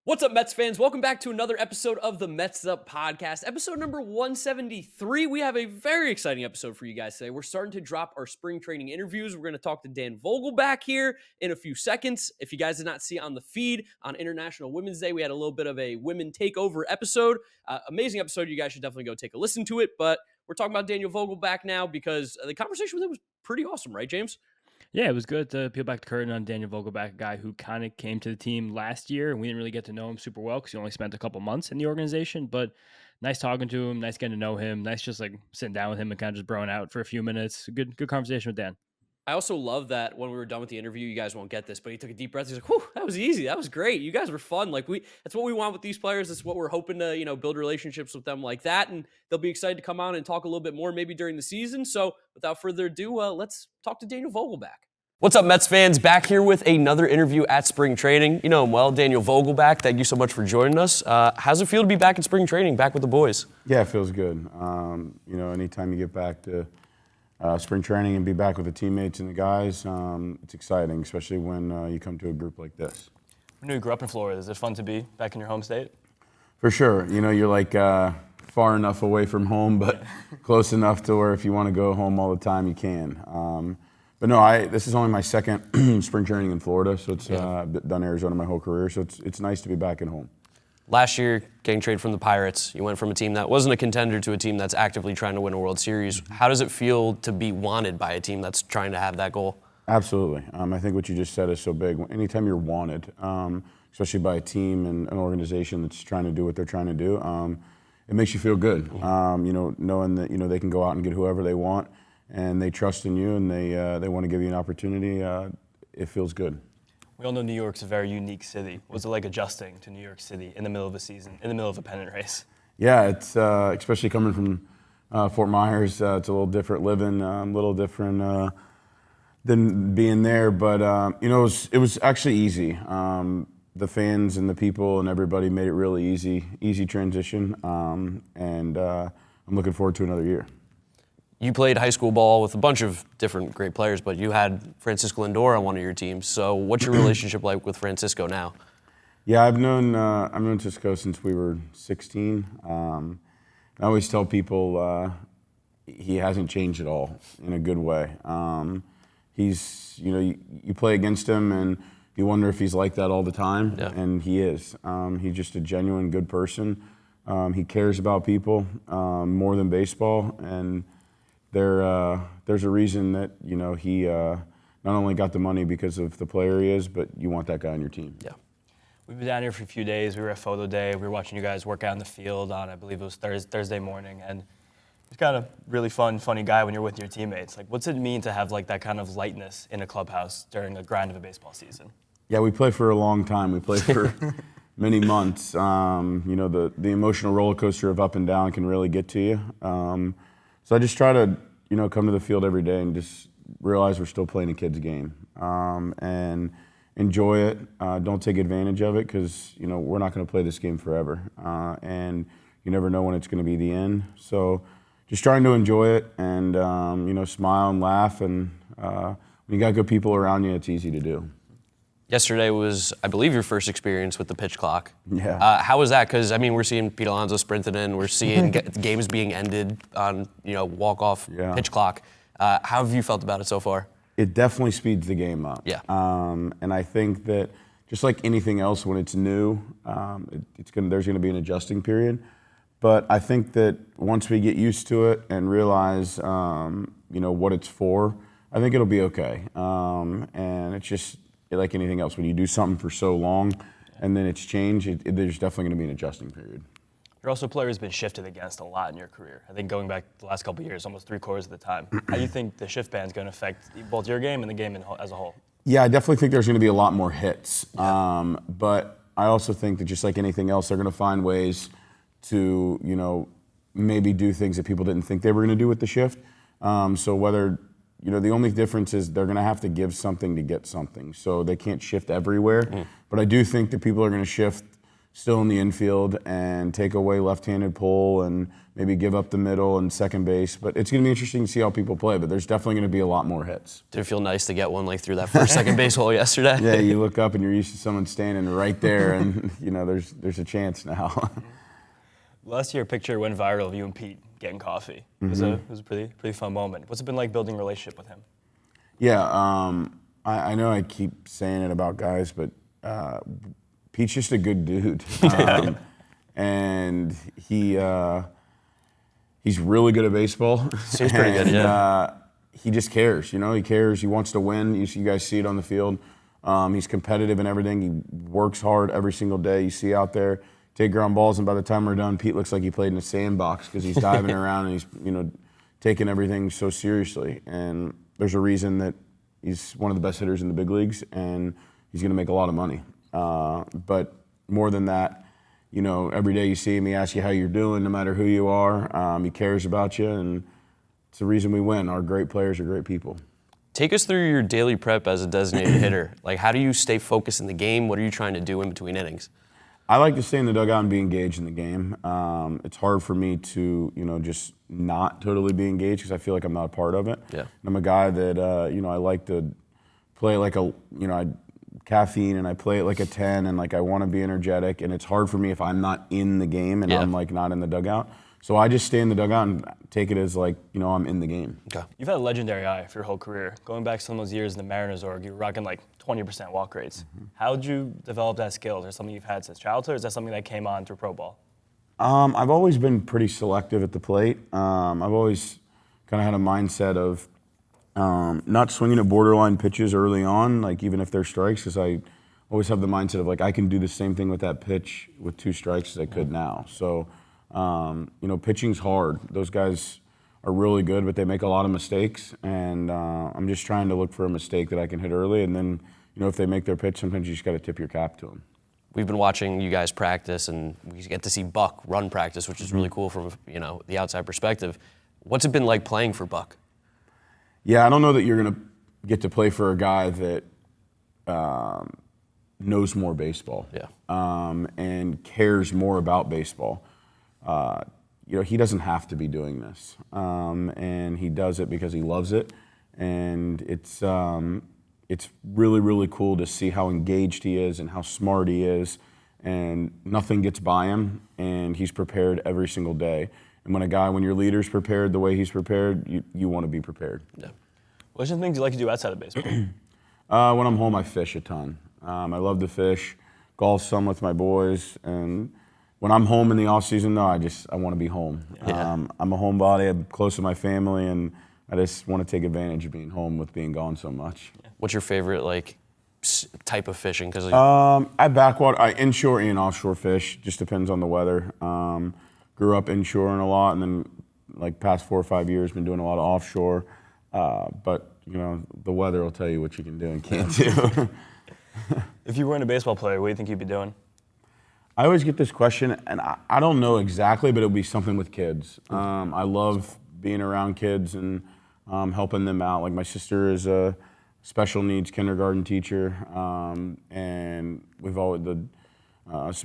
What's up, Mets fans? Welcome back to another episode of the Mets'd Up Podcast, episode number 173. We have a very exciting episode for you guys today. We're starting to drop our spring training interviews. We're going to talk to Dan Vogelbach here in a few seconds. If you guys did not see on the feed on International Women's Day, we had a little bit of a women takeover episode. Amazing episode. You guys should definitely go take a listen to it. But we're talking about Daniel Vogelbach now because the conversation with him was pretty awesome, right, James? Yeah, it was good to peel back the curtain on Daniel Vogelbach, a guy who kind of came to the team last year, and we didn't really get to know him super well because he only spent a couple months in the organization. But nice talking to him, nice getting to know him, nice just like sitting down with him and kind of just broing out for a few minutes. Good conversation with Dan. I also love that when we were done with the interview, you guys won't get this, but he took a deep breath. He's like, whew, that was easy. That was great. You guys were fun. That's what we want with these players. That's what we're hoping to, build relationships with them like that. And they'll be excited to come on and talk a little bit more maybe during the season. So without further ado, let's talk to Daniel Vogelbach. What's up, Mets fans? Back here with another interview at spring training. You know him well, Daniel Vogelbach. Thank you so much for joining us. How's it feel to be back in spring training, back with the boys? Yeah, it feels good. Anytime you get back to spring training and be back with the teammates and the guys, it's exciting, especially when you come to a group like this. I know you grew up in Florida. Is it fun to be back in your home state? For sure. You're like far enough away from home, but close enough to where if you want to go home all the time, you can. But no, this is only my second spring training in Florida, so it's I've done Arizona my whole career, so it's nice to be back at home. Last year, getting traded from the Pirates, you went from a team that wasn't a contender to a team that's actively trying to win a World Series. How does it feel to be wanted by a team that's trying to have that goal? Absolutely. I think what you just said is so big. Anytime you're wanted, especially by a team and an organization that's trying to do what they're trying to do, it makes you feel good. Knowing that they can go out and get whoever they want, and they trust in you, and they want to give you an opportunity. It feels good. We all know New York's a very unique city. What was it like adjusting to New York City in the middle of a season, in the middle of a pennant race? Yeah, it's especially coming from Fort Myers. It's a little different living, a little different than being there. But it was actually easy. The fans and the people and everybody made it really easy transition. And I'm looking forward to another year. You played high school ball with a bunch of different great players, but you had Francisco Lindor on one of your teams. So what's your relationship like with Francisco now? Yeah, I've known Cisco since we were 16. I always tell people he hasn't changed at all in a good way. He's, you play against him and you wonder if he's like that all the time, and he is. He's just a genuine good person. He cares about people more than baseball, and there's a reason that he not only got the money because of the player he is, but you want that guy on your team. Yeah. We've been down here for a few days. We were at photo day. We were watching you guys work out in the field on, I believe it was Thursday morning, and he's kind of really funny guy when you're with your teammates. Like, what's it mean to have like that kind of lightness in a clubhouse during the grind of a baseball season? Yeah, we play for a long time. We play for many months. The emotional roller coaster of up and down can really get to you. So I just try to, come to the field every day and just realize we're still playing a kid's game, and enjoy it. Don't take advantage of it because, we're not going to play this game forever, and you never know when it's going to be the end. So just trying to enjoy it and, smile and laugh. And when you got good people around you, it's easy to do. Yesterday was, I believe, your first experience with the pitch clock. Yeah. How was that? Because, we're seeing Pete Alonso sprinting in. We're seeing games being ended on, walk-off pitch clock. How have you felt about it so far? It definitely speeds the game up. Yeah. And I think that just like anything else, when it's new, there's going to be an adjusting period. But I think that once we get used to it and realize, what it's for, I think it'll be okay. And it's just like anything else. When you do something for so long and then it's changed, there's definitely going to be an adjusting period. You're also a player who's been shifted against a lot in your career. I think going back the last couple of years, almost 3/4 of the time. How do you think the shift ban is going to affect both your game and the game as a whole? Yeah, I definitely think there's going to be a lot more hits. But I also think that just like anything else, they're going to find ways to, maybe do things that people didn't think they were going to do with the shift. So whether, the only difference is they're going to have to give something to get something. So they can't shift everywhere. But I do think that people are going to shift still in the infield and take away left-handed pull and maybe give up the middle and second base. But it's going to be interesting to see how people play. But there's definitely going to be a lot more hits. Did it feel nice to get one like through that first second base hole yesterday? Yeah, you look up and you're used to someone standing right there, and there's a chance now. Last year, a picture went viral of you and Pete getting coffee. It was a pretty fun moment. What's it been like building a relationship with him? Yeah, I know I keep saying it about guys, but Pete's just a good dude, and he's really good at baseball. Seems pretty good, yeah. He just cares, He cares. He wants to win. You guys see it on the field. He's competitive in everything. He works hard every single day. You see out there, take ground balls, and by the time we're done, Pete looks like he played in a sandbox because he's diving around and he's taking everything so seriously. And there's a reason that he's one of the best hitters in the big leagues, and he's going to make a lot of money. But more than that, every day you see him, he asks you how you're doing, no matter who you are. He cares about you, and it's the reason we win. Our great players are great people. Take us through your daily prep as a designated hitter. Like, how do you stay focused in the game? What are you trying to do in between innings? I like to stay in the dugout and be engaged in the game. It's hard for me to, just not totally be engaged because I feel like I'm not a part of it. Yeah. And I'm a guy that, I like to play like caffeine, and I play it like a 10, and I want to be energetic, and it's hard for me if I'm not in the game and I'm not in the dugout. So I just stay in the dugout and take it as I'm in the game. Okay. You've had a legendary eye for your whole career. Going back some of those years in the Mariners org, you were rocking 20% walk rates. How did you develop that skill? Is there something you've had since childhood, or is that something that came on through pro ball? I've always been pretty selective at the plate. I've always kind of had a mindset of not swinging at borderline pitches early on, even if they're strikes, because I always have the mindset of I can do the same thing with that pitch with 2 strikes as I could now. So, pitching's hard. Those guys are really good, but they make a lot of mistakes, and I'm just trying to look for a mistake that I can hit early, and then, if they make their pitch, sometimes you just got to tip your cap to them. We've been watching you guys practice, and we get to see Buck run practice, which is really cool from the outside perspective. What's it been like playing for Buck? Yeah, I don't know that you're going to get to play for a guy that knows more baseball. Yeah. And cares more about baseball. He doesn't have to be doing this, and he does it because he loves it, and it's really, really cool to see how engaged he is and how smart he is, and nothing gets by him, and he's prepared every single day. And when your leader's prepared the way he's prepared, you want to be prepared. Yeah. What are some things you like to do outside of baseball? When I'm home, I fish a ton. I love to fish, golf some with my boys, and when I'm home in the off season, though, I want to be home. Yeah. I'm a homebody. I'm close to my family, and I just want to take advantage of being home with being gone so much. What's your favorite type of fishing? Because I backwater, I inshore and offshore fish. Just depends on the weather. Grew up inshoring a lot, and then past 4 or 5 years, been doing a lot of offshore. But the weather will tell you what you can do and can't do. If you weren't a baseball player, what do you think you'd be doing? I always get this question, and I don't know exactly, but it'll be something with kids. I love being around kids and helping them out. My sister is a special needs kindergarten teacher, and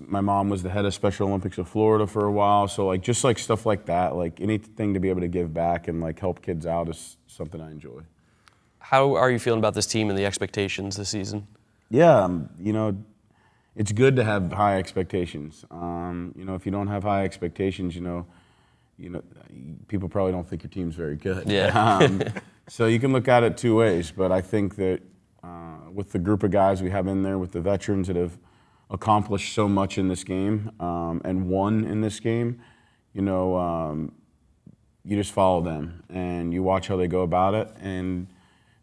my mom was the head of Special Olympics of Florida for a while. So just stuff like that, anything to be able to give back and help kids out is something I enjoy. how are you feeling about this team and the expectations this season? Yeah, it's good to have high expectations. If you don't have high expectations, people probably don't think your team's very good. Yeah. So you can look at it 2 ways, but I think that with the group of guys we have in there, with the veterans that have accomplished so much in this game and won in this game, you just follow them and you watch how they go about it. And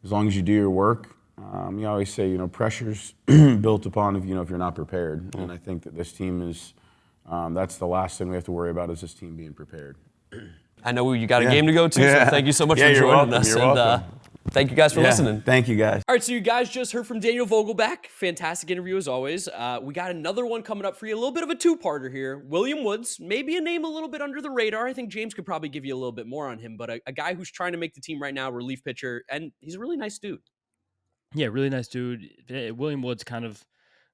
as long as you do your work, you always say, pressure's built upon if you're not prepared. And I think that this team is, that's the last thing we have to worry about is this team being prepared. I know you got a game to go to, so thank you so much for you're joining welcome. us. You're and welcome. Thank you guys for listening. Thank you, guys. All right, so you guys just heard from Daniel Vogelbach. Fantastic interview as always. We got another one coming up for you. A little bit of a two-parter here. William Woods, maybe a name a little bit under the radar. I think James could probably give you a little bit more on him, but a guy who's trying to make the team right now, relief pitcher, and he's a really nice dude. Yeah, really nice dude. William Woods kind of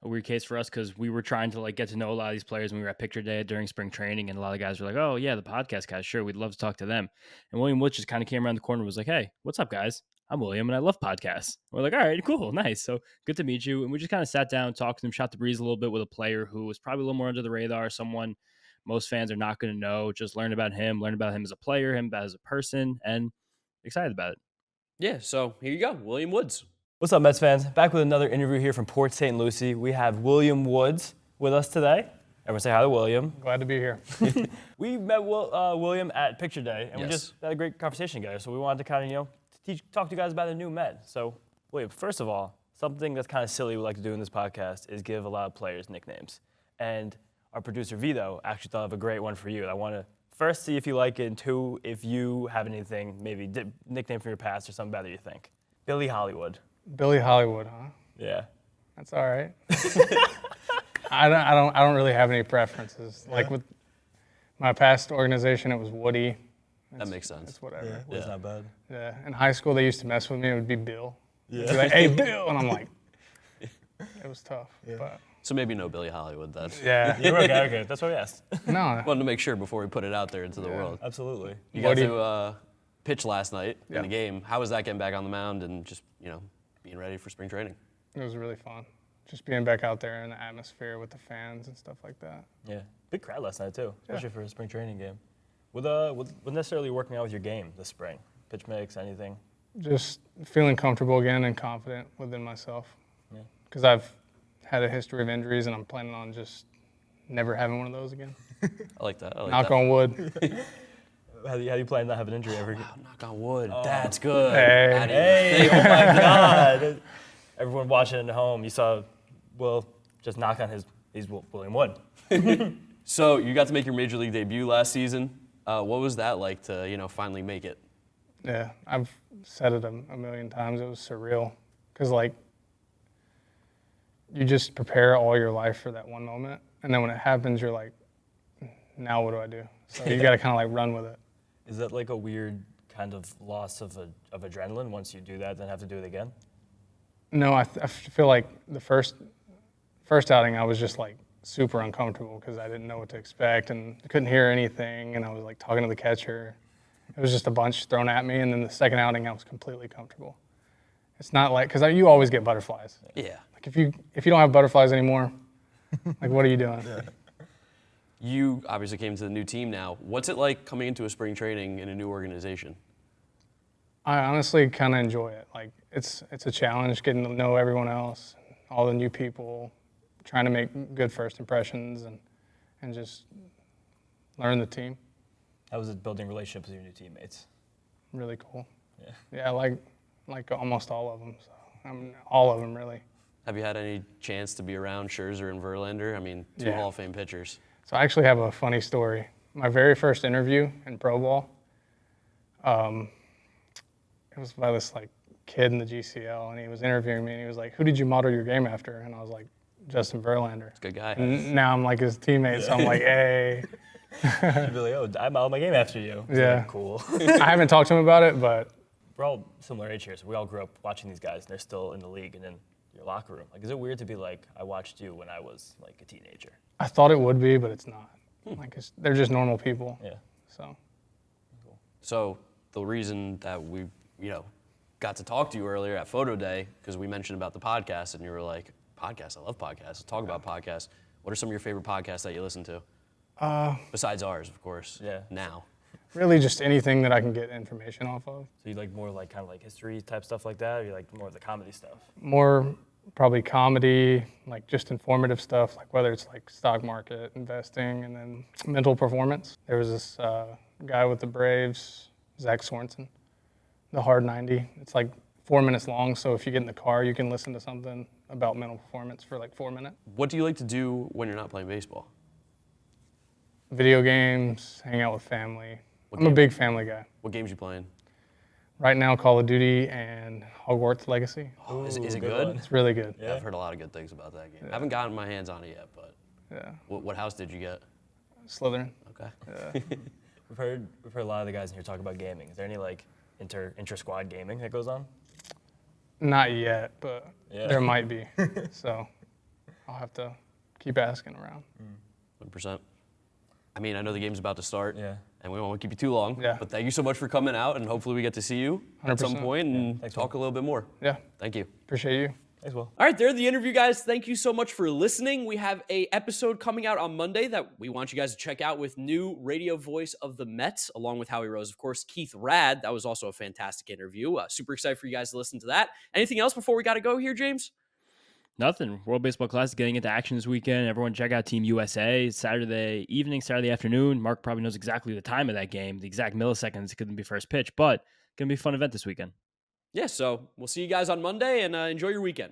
a weird case for us because we were trying to like get to know a lot of these players when we were at picture day during spring training, and a lot of guys were like, "Oh yeah, the podcast guys, sure, we'd love to talk to them." And William Woods just kind of came around the corner and was like, "Hey, what's up, guys? I'm William, and I love podcasts." We're like, "All right, cool, nice. So good to meet you." And we just kind of sat down, talked to him, shot the breeze a little bit with a player who was probably a little more under the radar, someone most fans are not going to know. Just learn about him as a player, him as a person, and excited about it. Yeah, so here you go, William Woods. What's up, Mets fans? Back with another interview here from Port St. Lucie. We have William Woods with us today. Everyone say hi to William. Glad to be here. We met William at Picture Day, and we Yes. just had a great conversation together. So we wanted to kind of, talk to you guys about the new Met. So, William, first of all, something that's kind of silly we like to do in this podcast is give a lot of players nicknames. And our producer, Vito, actually thought of a great one for you. And I want to first see if you like it, and two, if you have anything, maybe nickname from your past or something better you think. Billy Hollywood. Billy Hollywood, huh? Yeah. That's all right. I don't really have any preferences. Like with my past organization, it was Woody. That makes sense. It's whatever. It's not bad. Yeah. In high school, they used to mess with me. It would be Bill. Yeah. Be like, "Hey, Bill," and I'm like, it was tough. Yeah. But So maybe no Billy Hollywood then. yeah. You're okay. That's what we asked. No. Wanted to make sure before we put it out there into the world. Absolutely. You got Woody. to pitch last night in Yeah. the game. How was that getting back on the mound and just, being ready for spring training? It was really fun. Just being back out there in the atmosphere with the fans and stuff like that. Yeah, big crowd last night too, especially for a spring training game. With necessarily working out with your game this spring, pitch mix, anything. Just feeling comfortable again and confident within myself. Yeah. Because I've had a history of injuries, and I'm planning on just never having one of those again. I like that. Knock on wood. How do you plan to have an injury ever? Knock on wood. That's good. Hey. I didn't Hey, oh my God! Everyone watching at home, you saw Will just knock on he's William Wood. So you got to make your major league debut last season. What was that like to, finally make it? Yeah, I've said it a million times. It was surreal. Because, like, you just prepare all your life for that one moment. And then when it happens, you're like, now what do I do? So you got to kind of, like, run with it. Is that like a weird kind of loss of adrenaline once you do that, then have to do it again? No, I feel like the first outing, I was just, like, super uncomfortable because I didn't know what to expect and couldn't hear anything. And I was, like, talking to the catcher. It was just a bunch thrown at me. And then the second outing, I was completely comfortable. It's not like, because you always get butterflies. Yeah. Like, if you don't have butterflies anymore, like, what are you doing? Yeah. You obviously came to the new team now. What's it like coming into a spring training in a new organization? I honestly kind of enjoy it. Like, it's a challenge getting to know everyone else, all the new people, trying to make good first impressions and just learn the team. How was it building relationships with your new teammates? Really cool. Yeah. Yeah, like almost all of them. So all of them really. Have you had any chance to be around Scherzer and Verlander? I mean, two Yeah. Hall of Fame pitchers. So I actually have a funny story. My very first interview in pro ball, it was by this like kid in the GCL, and he was interviewing me, and he was like, "Who did you model your game after?" And I was like, "Justin Verlander." Good guy. And now I'm like his teammate, so I'm like, "Hey." You'd be like, "Oh, I modeled my game after you." It's Yeah. like, cool. I haven't talked to him about it, but We're all similar age here, so we all grew up watching these guys, and they're still in the league and in your locker room. Like, is it weird to be like, I watched you when I was like a teenager? I thought it would be, but it's not. Like, they're just normal people. Yeah. So So the reason that we, got to talk to you earlier at Photo Day, because we mentioned about the podcast, and you were like, podcast, I love podcasts. Let's talk about podcasts. What are some of your favorite podcasts that you listen to? Besides ours, of course. Yeah. Now. really, just anything that I can get information off of. So you like more like kind of like history type stuff like that, or you like more of the comedy stuff? More probably comedy, like just informative stuff, like whether it's like stock market investing and then mental performance. There was this guy with the Braves, Zach Sorensen, the Hard 90. It's like 4 minutes long, so if you get in the car, you can listen to something about mental performance for like 4 minutes. What do you like to do when you're not playing baseball? Video games, hang out with family. What I'm a game? big family guy. What games you playing? Right now, Call of Duty and Hogwarts Legacy. Oh, is it Ooh, good? one. It's really good. Yeah. I've heard a lot of good things about that game. I haven't gotten my hands on it yet, but Yeah. what house did you get? Slytherin. Okay. We've heard a lot of the guys in here talk about gaming. Is there any like inter-squad gaming that goes on? Not yet, but Yeah. there might be. So I'll have to keep asking around. 100%. I mean, I know the game's about to start, Yeah. and we don't want to keep you too long. Yeah. But thank you so much for coming out, and hopefully we get to see you at some 100%. point and Thanks, talk a little bit more. Yeah, Thank you. appreciate you. Thanks, Will. All right, there the interview, guys. Thank you so much for listening. We have a episode coming out on Monday that we want you guys to check out with new radio voice of the Mets, along with Howie Rose, of course, Keith Rad. That was also a fantastic interview. Super excited for you guys to listen to that. Anything else before we got to go here, James? Nothing. World Baseball Classic getting into action this weekend. Everyone check out Team USA. It's Saturday evening, Saturday afternoon. Mark probably knows exactly the time of that game, the exact milliseconds it could be first pitch, but going to be a fun event this weekend. Yeah, so we'll see you guys on Monday, and enjoy your weekend.